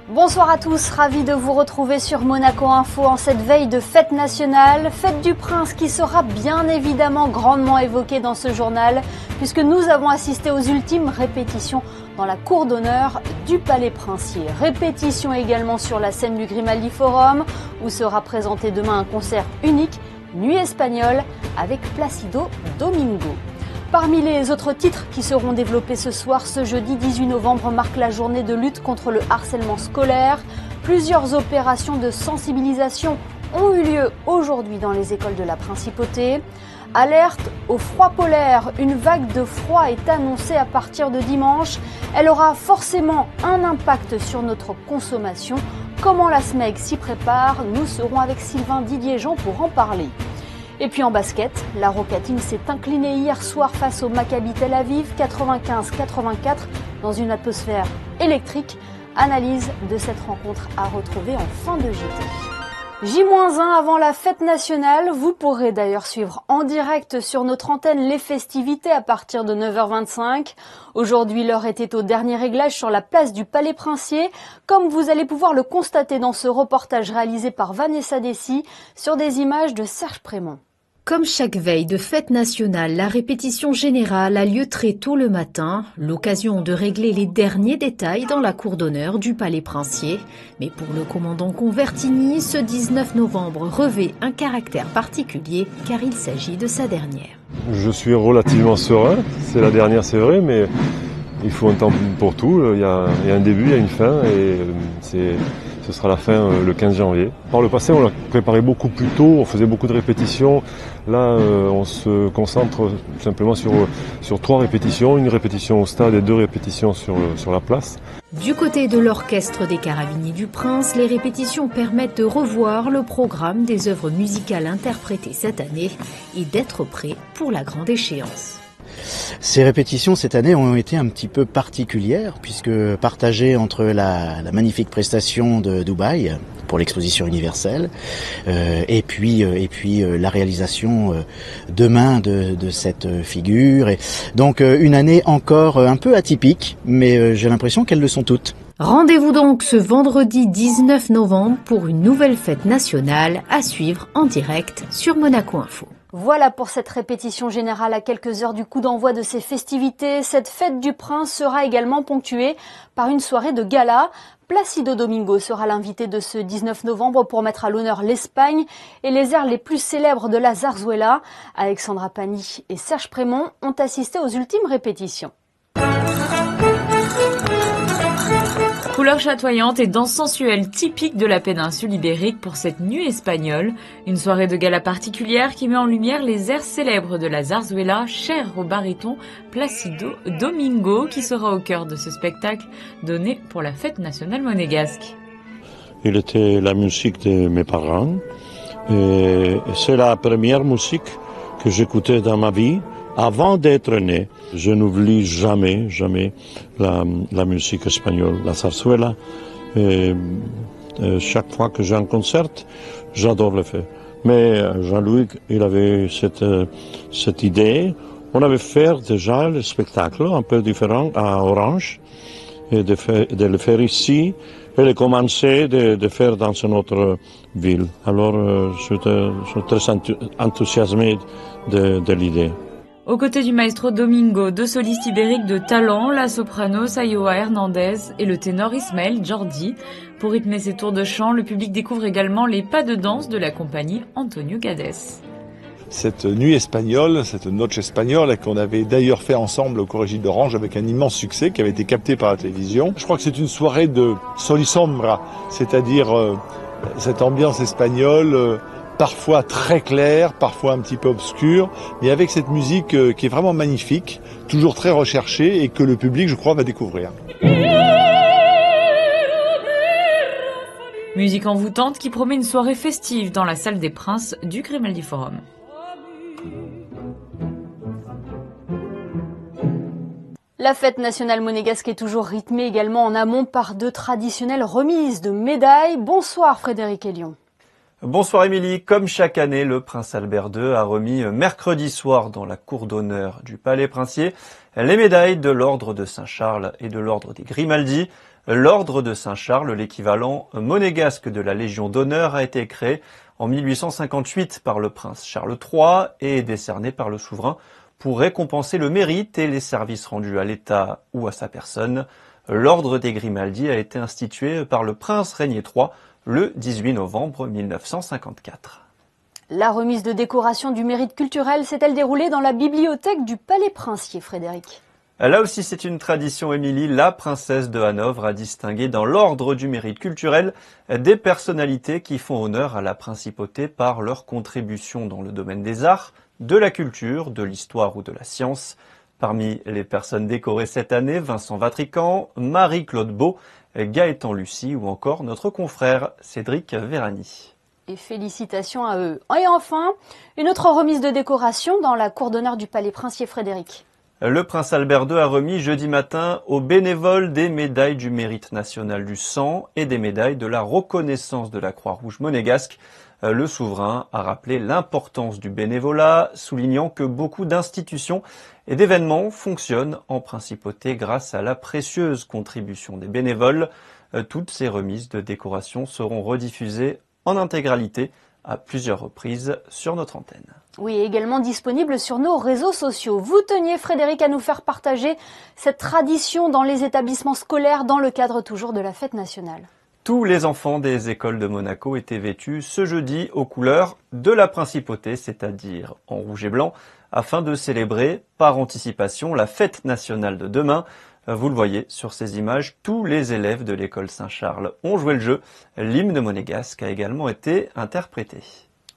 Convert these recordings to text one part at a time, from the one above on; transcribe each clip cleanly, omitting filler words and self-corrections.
Bonsoir à tous, ravi de vous retrouver sur Monaco Info en cette veille de fête nationale, fête du Prince qui sera bien évidemment grandement évoquée dans ce journal puisque nous avons assisté aux ultimes répétitions dans la cour d'honneur du Palais Princier. Répétition également sur la scène du Grimaldi Forum où sera présenté demain un concert unique, Nuit espagnole avec Plácido Domingo. Parmi les autres titres qui seront développés ce soir, ce jeudi 18 novembre marque la journée de lutte contre le harcèlement scolaire. Plusieurs opérations de sensibilisation ont eu lieu aujourd'hui dans les écoles de la Principauté. Alerte au froid polaire, une vague de froid est annoncée à partir de dimanche. Elle aura forcément un impact sur notre consommation. Comment la SMEG s'y prépare? Nous serons avec Sylvain Didier-Jean pour en parler. Et puis en basket, la Rocatine s'est inclinée hier soir face au Maccabi Tel Aviv, 95-84, dans une atmosphère électrique. Analyse de cette rencontre à retrouver en fin de JT. J-1 avant la fête nationale, vous pourrez d'ailleurs suivre en direct sur notre antenne les festivités à partir de 9h25. Aujourd'hui, l'heure était au dernier réglage sur la place du Palais Princier, comme vous allez pouvoir le constater dans ce reportage réalisé par Vanessa Dessy sur des images de Serge Prémont. Comme chaque veille de fête nationale, la répétition générale a lieu très tôt le matin, l'occasion de régler les derniers détails dans la cour d'honneur du Palais Princier. Mais pour le commandant Convertini, ce 19 novembre revêt un caractère particulier car il s'agit de sa dernière. Je suis relativement serein, c'est la dernière c'est vrai, mais il faut un temps pour tout. Il y a un début, il y a une fin et ce sera la fin le 15 janvier. Par le passé, on l'a préparé beaucoup plus tôt, on faisait beaucoup de répétitions. Là, on se concentre simplement sur 3 répétitions, une répétition au stade et 2 répétitions sur la place. Du côté de l'orchestre des Carabiniers du Prince, les répétitions permettent de revoir le programme des œuvres musicales interprétées cette année et d'être prêt pour la grande échéance. Ces répétitions cette année ont été un petit peu particulières puisque partagées entre la magnifique prestation de Dubaï pour l'exposition universelle et puis la réalisation demain de cette figure. Et donc une année encore un peu atypique, mais j'ai l'impression qu'elles le sont toutes. Rendez-vous donc ce vendredi 19 novembre pour une nouvelle fête nationale à suivre en direct sur Monaco Info. Voilà pour cette répétition générale à quelques heures du coup d'envoi de ces festivités. Cette fête du Prince sera également ponctuée par une soirée de gala. Plácido Domingo sera l'invité de ce 19 novembre pour mettre à l'honneur l'Espagne et les airs les plus célèbres de la zarzuela. Alexandra Pani et Serge Prémont ont assisté aux ultimes répétitions. Couleurs chatoyantes et danse sensuelle typique de la péninsule ibérique pour cette nuit espagnole. Une soirée de gala particulière qui met en lumière les airs célèbres de la zarzuela, chère au baryton Plácido Domingo, qui sera au cœur de ce spectacle donné pour la fête nationale monégasque. Il était la musique de mes parents et c'est la première musique que j'écoutais dans ma vie. Avant d'être né, je n'oublie jamais la musique espagnole, la zarzuela. Et chaque fois que j'ai un concert, j'adore le faire. Mais Jean-Louis, il avait cette idée. On avait fait déjà le spectacle un peu différent à Orange, et de le faire ici, et de commencer de faire dans une autre ville. Alors, je suis très enthousiasmé de l'idée. Aux côtés du maestro Domingo, 2 solistes ibériques de talent, la soprano Sayoa Hernandez et le ténor Ismaël Jordi. Pour rythmer ces tours de chant, le public découvre également les pas de danse de la compagnie Antonio Gades. Cette nuit espagnole, cette noche espagnole qu'on avait d'ailleurs fait ensemble au Corregidor d'Orange avec un immense succès qui avait été capté par la télévision. Je crois que c'est une soirée de solissombra, c'est-à-dire cette ambiance espagnole parfois très clair, parfois un petit peu obscur, mais avec cette musique qui est vraiment magnifique, toujours très recherchée et que le public, je crois, va découvrir. Musique envoûtante qui promet une soirée festive dans la salle des Princes du Grimaldi Forum. La fête nationale monégasque est toujours rythmée également en amont par de traditionnelles remises de médailles. Bonsoir Frédéric Elion. Bonsoir Émilie, comme chaque année, le prince Albert II a remis mercredi soir dans la cour d'honneur du Palais Princier les médailles de l'ordre de Saint-Charles et de l'ordre des Grimaldi. L'ordre de Saint-Charles, l'équivalent monégasque de la Légion d'honneur, a été créé en 1858 par le prince Charles III et décerné par le souverain pour récompenser le mérite et les services rendus à l'État ou à sa personne. L'ordre des Grimaldi a été institué par le prince Régnier III le 18 novembre 1954. La remise de décoration du mérite culturel s'est-elle déroulée dans la bibliothèque du Palais Princier, Frédéric? Là aussi, c'est une tradition, Émilie. La princesse de Hanovre a distingué dans l'ordre du mérite culturel des personnalités qui font honneur à la principauté par leur contribution dans le domaine des arts, de la culture, de l'histoire ou de la science. Parmi les personnes décorées cette année, Vincent Vatrican, Marie-Claude Beau, Gaëtan Lucie ou encore notre confrère Cédric Vérani. Et félicitations à eux. Et enfin, une autre remise de décoration dans la cour d'honneur du Palais Princier, Frédéric. Le prince Albert II a remis jeudi matin aux bénévoles des médailles du mérite national du sang et des médailles de la reconnaissance de la Croix-Rouge monégasque. Le souverain a rappelé l'importance du bénévolat, soulignant que beaucoup d'institutions et d'événements fonctionnent en principauté grâce à la précieuse contribution des bénévoles. Toutes ces remises de décoration seront rediffusées en intégralité à plusieurs reprises sur notre antenne. Oui, également disponible sur nos réseaux sociaux. Vous teniez, Frédéric, à nous faire partager cette tradition dans les établissements scolaires dans le cadre toujours de la fête nationale. Tous les enfants des écoles de Monaco étaient vêtus ce jeudi aux couleurs de la principauté, c'est-à-dire en rouge et blanc, afin de célébrer par anticipation la fête nationale de demain. Vous le voyez sur ces images, tous les élèves de l'école Saint-Charles ont joué le jeu. L'hymne monégasque a également été interprété.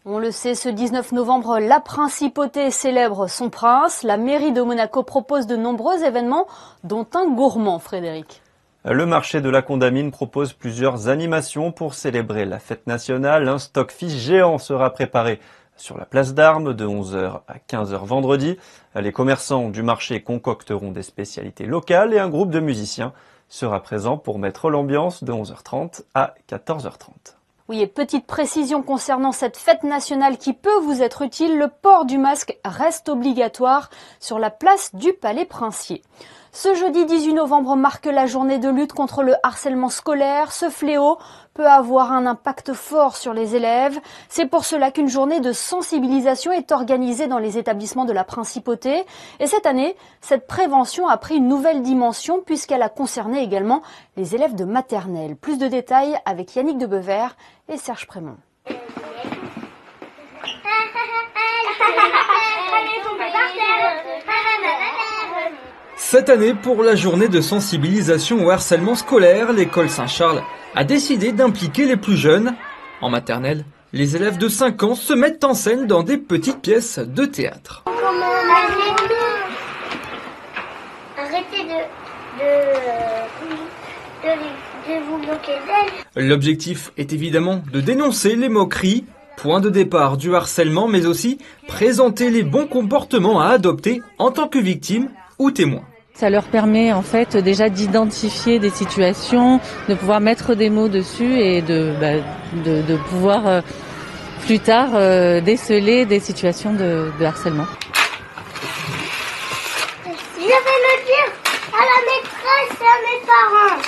On le sait, ce 19 novembre, la principauté célèbre son prince. La mairie de Monaco propose de nombreux événements, dont un gourmand, Frédéric. Le marché de la Condamine propose plusieurs animations pour célébrer la fête nationale. Un stock-fish géant sera préparé sur la place d'Armes de 11h à 15h vendredi. Les commerçants du marché concocteront des spécialités locales et un groupe de musiciens sera présent pour mettre l'ambiance de 11h30 à 14h30. Oui, et petite précision concernant cette fête nationale qui peut vous être utile, le port du masque reste obligatoire sur la place du Palais Princier. Ce jeudi 18 novembre marque la journée de lutte contre le harcèlement scolaire. Ce fléau peut avoir un impact fort sur les élèves. C'est pour cela qu'une journée de sensibilisation est organisée dans les établissements de la Principauté. Et cette année, cette prévention a pris une nouvelle dimension puisqu'elle a concerné également les élèves de maternelle. Plus de détails avec Yannick Debevert et Serge Prémont. Cette année, pour la journée de sensibilisation au harcèlement scolaire, l'école Saint-Charles a décidé d'impliquer les plus jeunes. En maternelle, les élèves de 5 ans se mettent en scène dans des petites pièces de théâtre. Arrêtez de vous moquer d'elle. L'objectif est évidemment de dénoncer les moqueries, point de départ du harcèlement, mais aussi présenter les bons comportements à adopter en tant que victime ou témoin. Ça leur permet en fait déjà d'identifier des situations, de pouvoir mettre des mots dessus et de pouvoir plus tard déceler des situations de harcèlement. Je vais le dire à la maîtresse et à mes parents.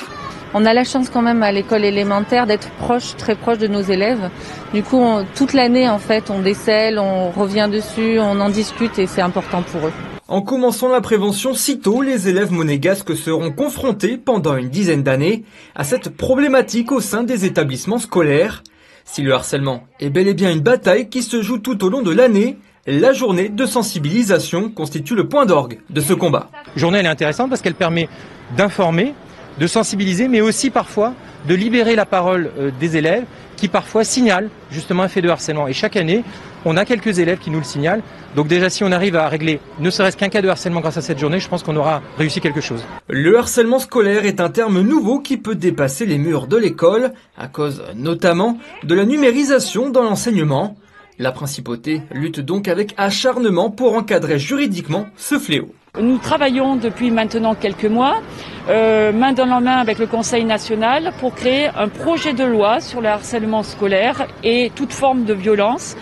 On a la chance quand même à l'école élémentaire d'être proche, très proche de nos élèves. Du coup, toute l'année en fait, on décèle, on revient dessus, on en discute et c'est important pour eux. En commençant la prévention si tôt, les élèves monégasques seront confrontés pendant une dizaine d'années à cette problématique au sein des établissements scolaires. Si le harcèlement est bel et bien une bataille qui se joue tout au long de l'année, la journée de sensibilisation constitue le point d'orgue de ce combat. La journée elle est intéressante parce qu'elle permet d'informer, de sensibiliser, mais aussi parfois de libérer la parole des élèves qui parfois signalent justement un fait de harcèlement. Et chaque année, on a quelques élèves qui nous le signalent. Donc déjà, si on arrive à régler ne serait-ce qu'un cas de harcèlement grâce à cette journée, je pense qu'on aura réussi quelque chose. Le harcèlement scolaire est un terme nouveau qui peut dépasser les murs de l'école, à cause notamment de la numérisation dans l'enseignement. La principauté lutte donc avec acharnement pour encadrer juridiquement ce fléau. Nous travaillons depuis maintenant quelques mois, main dans la main avec le Conseil national, pour créer un projet de loi sur le harcèlement scolaire et toute forme de violence.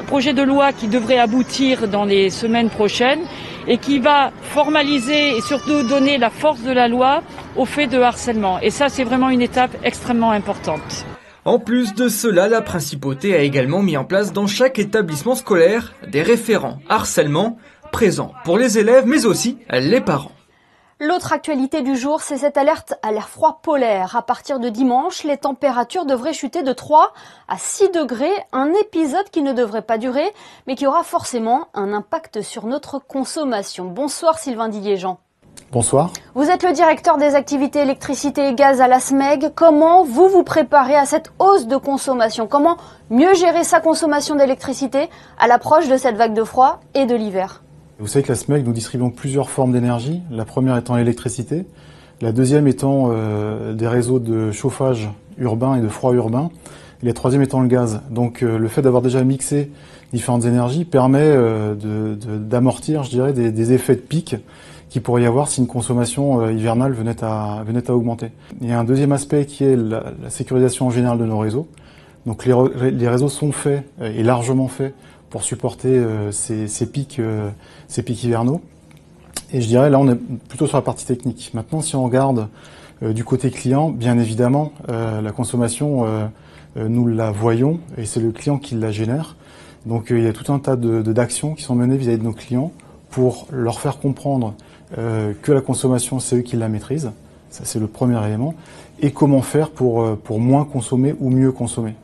Projet de loi qui devrait aboutir dans les semaines prochaines et qui va formaliser et surtout donner la force de la loi aux faits de harcèlement. Et ça, c'est vraiment une étape extrêmement importante. En plus de cela, la principauté a également mis en place dans chaque établissement scolaire des référents harcèlement présents pour les élèves mais aussi les parents. L'autre actualité du jour, c'est cette alerte à l'air froid polaire. À partir de dimanche, les températures devraient chuter de 3 à 6 degrés. Un épisode qui ne devrait pas durer, mais qui aura forcément un impact sur notre consommation. Bonsoir Sylvain Didier-Jean. Bonsoir. Vous êtes le directeur des activités électricité et gaz à la SMEG. Comment vous préparez à cette hausse de consommation? Comment mieux gérer sa consommation d'électricité à l'approche de cette vague de froid et de l'hiver? Vous savez que la SMEG, nous distribuons plusieurs formes d'énergie. La première étant l'électricité, la deuxième étant des réseaux de chauffage urbain et de froid urbain, et la troisième étant le gaz. Donc le fait d'avoir déjà mixé différentes énergies permet d'amortir, je dirais, des effets de pic qu'il pourrait y avoir si une consommation hivernale venait à augmenter. Il y a un deuxième aspect qui est la sécurisation en général de nos réseaux. Donc les réseaux sont faits et largement faits pour supporter ces pics hivernaux. Et je dirais là on est plutôt sur la partie technique. Maintenant si on regarde du côté client, bien évidemment la consommation nous la voyons et c'est le client qui la génère. Donc il y a tout un tas d'actions qui sont menées vis-à-vis de nos clients pour leur faire comprendre que la consommation c'est eux qui la maîtrisent. Ça c'est le premier élément. Et comment faire pour moins consommer ou mieux consommer.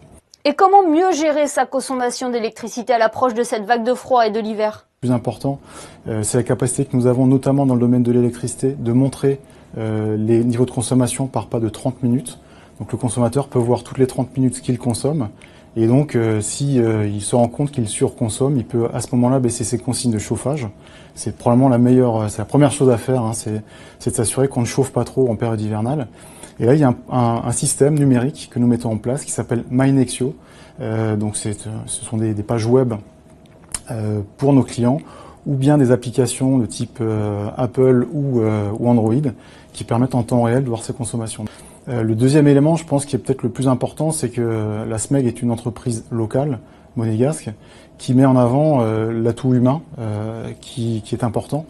Et comment mieux gérer sa consommation d'électricité à l'approche de cette vague de froid et de l'hiver? Le plus important, c'est la capacité que nous avons, notamment dans le domaine de l'électricité, de montrer les niveaux de consommation par pas de 30 minutes. Donc le consommateur peut voir toutes les 30 minutes ce qu'il consomme. Et donc, il se rend compte qu'il surconsomme, il peut à ce moment-là baisser ses consignes de chauffage. C'est probablement c'est la première chose à faire, hein, c'est de s'assurer qu'on ne chauffe pas trop en période hivernale. Et là, il y a un système numérique que nous mettons en place qui s'appelle MyNexio. Donc, ce sont des pages web pour nos clients ou bien des applications de type Apple ou Android qui permettent en temps réel de voir ses consommations. Le deuxième élément, je pense, qui est peut-être le plus important, c'est que la SMEG est une entreprise locale, monégasque, qui met en avant l'atout humain, qui est important.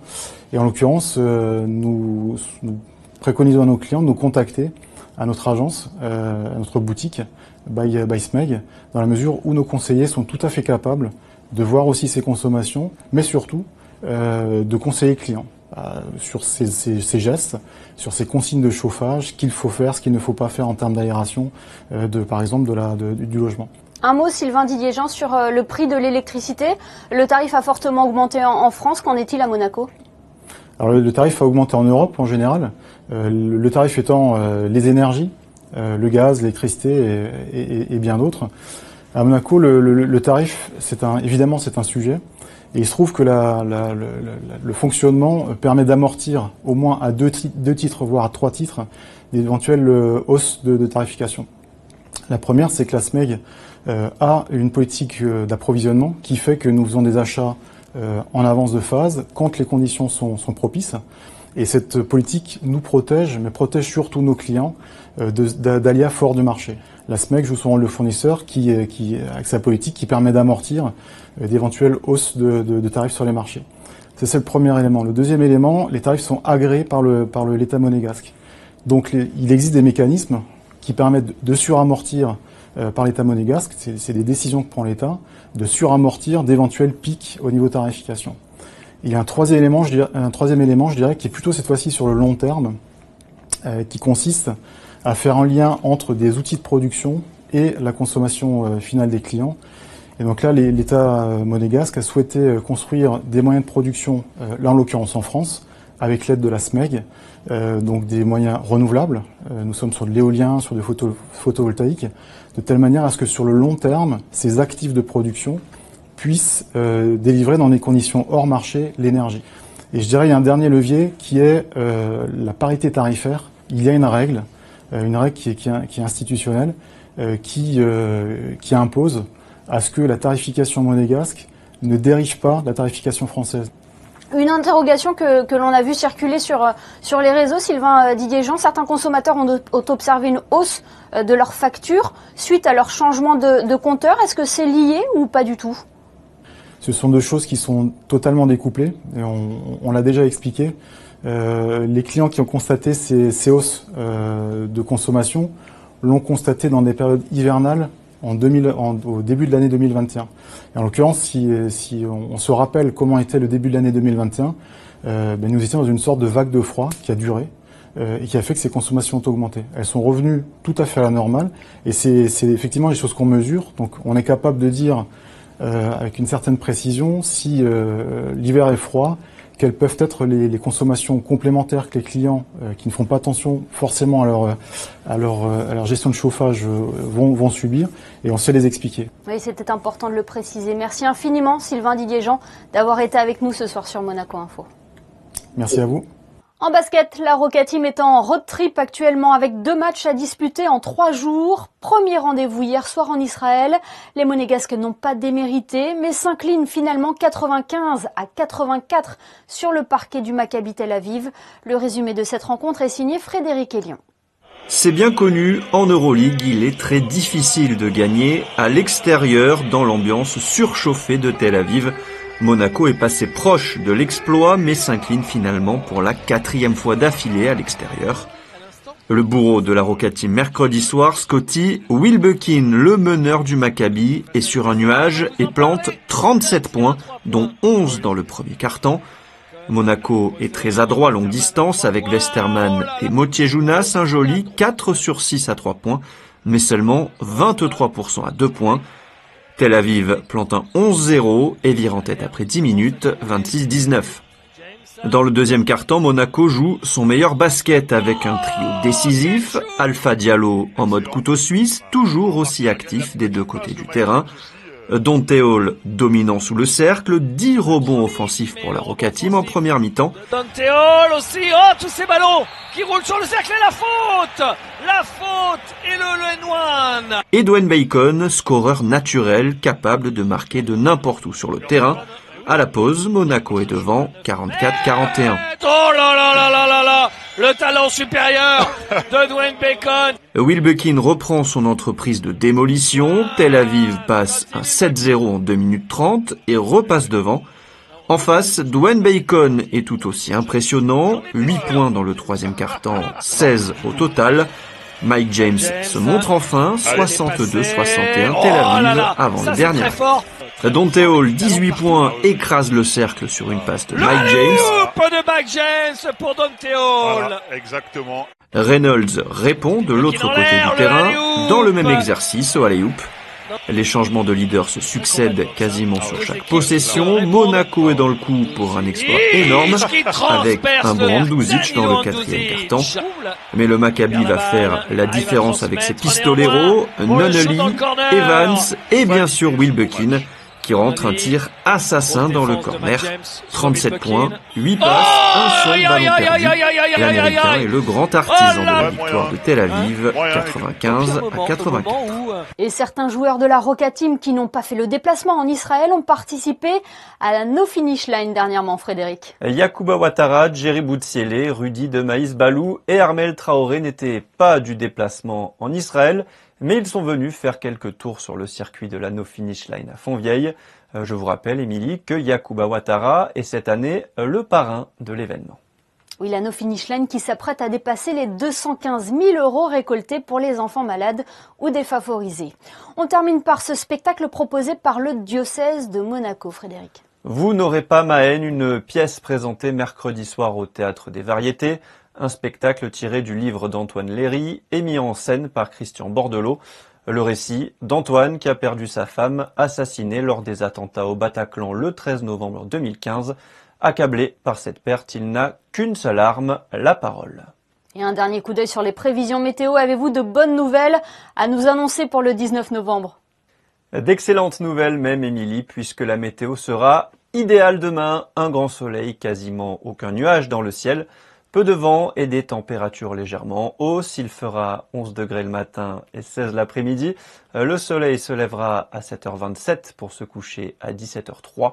Et en l'occurrence, nous préconisons à nos clients de nous contacter à notre agence, à notre boutique by SMEG, dans la mesure où nos conseillers sont tout à fait capables de voir aussi ses consommations, mais surtout de conseiller le client sur ces gestes, sur ces consignes de chauffage, ce qu'il faut faire, ce qu'il ne faut pas faire en termes d'aération, par exemple du logement. Un mot, Sylvain Didier-Jean, sur le prix de l'électricité. Le tarif a fortement augmenté en France. Qu'en est-il à Monaco? Alors le tarif a augmenté en Europe en général. Le tarif étant les énergies, le gaz, l'électricité et bien d'autres. À Monaco, le tarif, évidemment, c'est un sujet. Et il se trouve que le fonctionnement permet d'amortir au moins à deux titres, voire à 3 titres, d'éventuelles hausses de tarification. La première, c'est que la SMEG a une politique d'approvisionnement qui fait que nous faisons des achats en avance de phase quand les conditions sont propices. Et cette politique nous protège, mais protège surtout nos clients d'aléas forts du marché. La SMEG joue son rôle de fournisseur qui, avec sa politique, qui permet d'amortir d'éventuelles hausses de tarifs sur les marchés. C'est le premier élément. Le deuxième élément, les tarifs sont agréés par l'État monégasque. Donc il existe des mécanismes qui permettent de suramortir par l'État monégasque, c'est des décisions que prend l'État, de suramortir d'éventuels pics au niveau de tarification. Il y a un troisième élément, je dirais, qui est plutôt cette fois-ci sur le long terme, qui consiste à faire un lien entre des outils de production et la consommation finale des clients. Et donc là, l'État monégasque a souhaité construire des moyens de production, là en l'occurrence en France, avec l'aide de la SMEG, donc des moyens renouvelables. Nous sommes sur de l'éolien, sur du photovoltaïque, de telle manière à ce que sur le long terme, ces actifs de production puissent délivrer dans des conditions hors marché l'énergie. Et je dirais il y a un dernier levier qui est la parité tarifaire. Il y a une règle qui est institutionnelle, qui impose à ce que la tarification monégasque ne dérive pas de la tarification française. Une interrogation que l'on a vu circuler sur les réseaux, Sylvain Didier-Jean, certains consommateurs ont observé une hausse de leurs factures suite à leur changement de compteur. Est-ce que c'est lié ou pas du tout? Ce sont deux choses qui sont totalement découplées, et on l'a déjà expliqué. Les clients qui ont constaté ces hausses de consommation l'ont constaté dans des périodes hivernales au début de l'année 2021. Et en l'occurrence, si on se rappelle comment était le début de l'année 2021, nous étions dans une sorte de vague de froid qui a duré et qui a fait que ces consommations ont augmenté. Elles sont revenues tout à fait à la normale et c'est effectivement les choses qu'on mesure. Donc on est capable de dire avec une certaine précision si l'hiver est froid, quelles peuvent être les consommations complémentaires que les clients qui ne font pas attention forcément à leur gestion de chauffage vont subir, et on sait les expliquer. Oui, c'était important de le préciser. Merci infiniment Sylvain Didier-Jean d'avoir été avec nous ce soir sur Monaco Info. Merci à vous. En basket, la Roca Team est en road trip actuellement avec 2 matchs à disputer en 3 jours. Premier rendez-vous hier soir en Israël. Les Monégasques n'ont pas démérité, mais s'inclinent finalement 95-84 sur le parquet du Maccabi Tel Aviv. Le résumé de cette rencontre est signé Frédéric Elion. C'est bien connu, en Euroleague, il est très difficile de gagner à l'extérieur dans l'ambiance surchauffée de Tel Aviv. Monaco est passé proche de l'exploit, mais s'incline finalement pour la 4e fois d'affilée à l'extérieur. Le bourreau de la Roca Team mercredi soir, Scotty Wilbekin, le meneur du Maccabi, est sur un nuage et plante 37 points, dont 11 dans le premier quart-temps. Monaco est très adroit longue distance avec Westerman et Motier-Jounas, un joli 4 sur 6 à 3 points, mais seulement 23% à 2 points. Tel Aviv plante un 11-0 et vire en tête après 10 minutes, 26-19. Dans le deuxième quart-temps, Monaco joue son meilleur basket avec un trio décisif. Alpha Diallo en mode couteau suisse, toujours aussi actif des deux côtés du terrain. Dante Hall dominant sous le cercle, 10 rebonds offensifs pour la Roca Team en première mi-temps. Dante Hall aussi, oh tous ces ballons qui roulent sur le cercle et la faute et le N1. Et Dwayne Bacon, scoreur naturel, capable de marquer de n'importe où sur le terrain. À la pause, Monaco est devant, 44-41. Oh là là là là là là, le talent supérieur de Dwayne Bacon. Wilbekin reprend son entreprise de démolition. Tel Aviv passe un 7-0 en 2 minutes 30 et repasse devant. En face, Dwayne Bacon est tout aussi impressionnant. 8 points dans le troisième quart-temps, 16 au total. Mike James se montre enfin, 62-61 Tel Aviv avant le dernier. Dante Hall, 18 points, écrase le cercle sur une passe de Mike James. Pas de Mike James pour Dante Hall. Voilà, exactement. Reynolds répond de l'autre côté du terrain, dans le même exercice au alley-oop. Les changements de leader se succèdent quasiment sur chaque possession. Monaco est dans le coup pour un exploit énorme, avec un bon Andouzic dans le quatrième quart-temps. Mais le Maccabi va faire la différence avec ses pistoleros, Nunnally, Evans et bien sûr Wilbekin, qui rentre un tir assassin dans le corner. 37 points, 8 passes, un seul ballon perdu. L'Américain est le grand artisan de la victoire de Tel Aviv, 95-84. Et certains joueurs de la Roca Team qui n'ont pas fait le déplacement en Israël ont participé à la No Finish Line dernièrement, Frédéric. Yacouba Ouattara, Jerry Boutsielé, Rudy de Maïs Balou et Armel Traoré n'étaient pas du déplacement en Israël, mais ils sont venus faire quelques tours sur le circuit de la No Finish Line à Fontvieille. Je vous rappelle, Émilie, que Yacouba Ouattara est cette année le parrain de l'événement. Oui, la No Finish Line qui s'apprête à dépasser les 215 000 € récoltés pour les enfants malades ou défavorisés. On termine par ce spectacle proposé par le diocèse de Monaco, Frédéric. Vous n'aurez pas ma haine, une pièce présentée mercredi soir au Théâtre des Variétés. Un spectacle tiré du livre d'Antoine Léry et mis en scène par Christian Bordelot. Le récit d'Antoine qui a perdu sa femme, assassinée lors des attentats au Bataclan le 13 novembre 2015. Accablé par cette perte, il n'a qu'une seule arme, la parole. Et un dernier coup d'œil sur les prévisions météo. Avez-vous de bonnes nouvelles à nous annoncer pour le 19 novembre ? D'excellentes nouvelles même, Émilie, puisque la météo sera idéale demain. Un grand soleil, quasiment aucun nuage dans le ciel. Peu de vent et des températures légèrement hausses. Il fera 11 degrés le matin et 16 l'après-midi. Le soleil se lèvera à 7h27 pour se coucher à 17h03.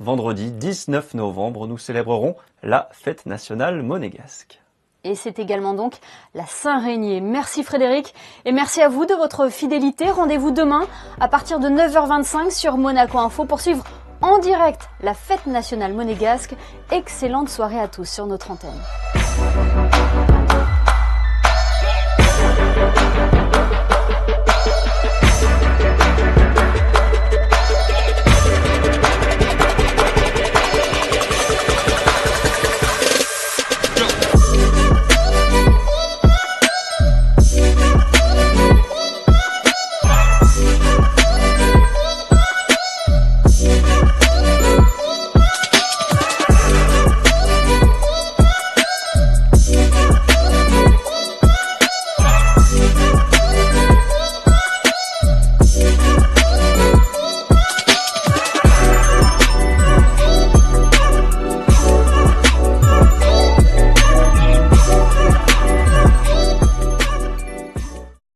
Vendredi 19 novembre, nous célébrerons la fête nationale monégasque. Et c'est également donc la Saint-Rénier. Merci Frédéric et merci à vous de votre fidélité. Rendez-vous demain à partir de 9h25 sur Monaco Info pour suivre en direct la fête nationale monégasque. Excellente soirée à tous sur notre antenne.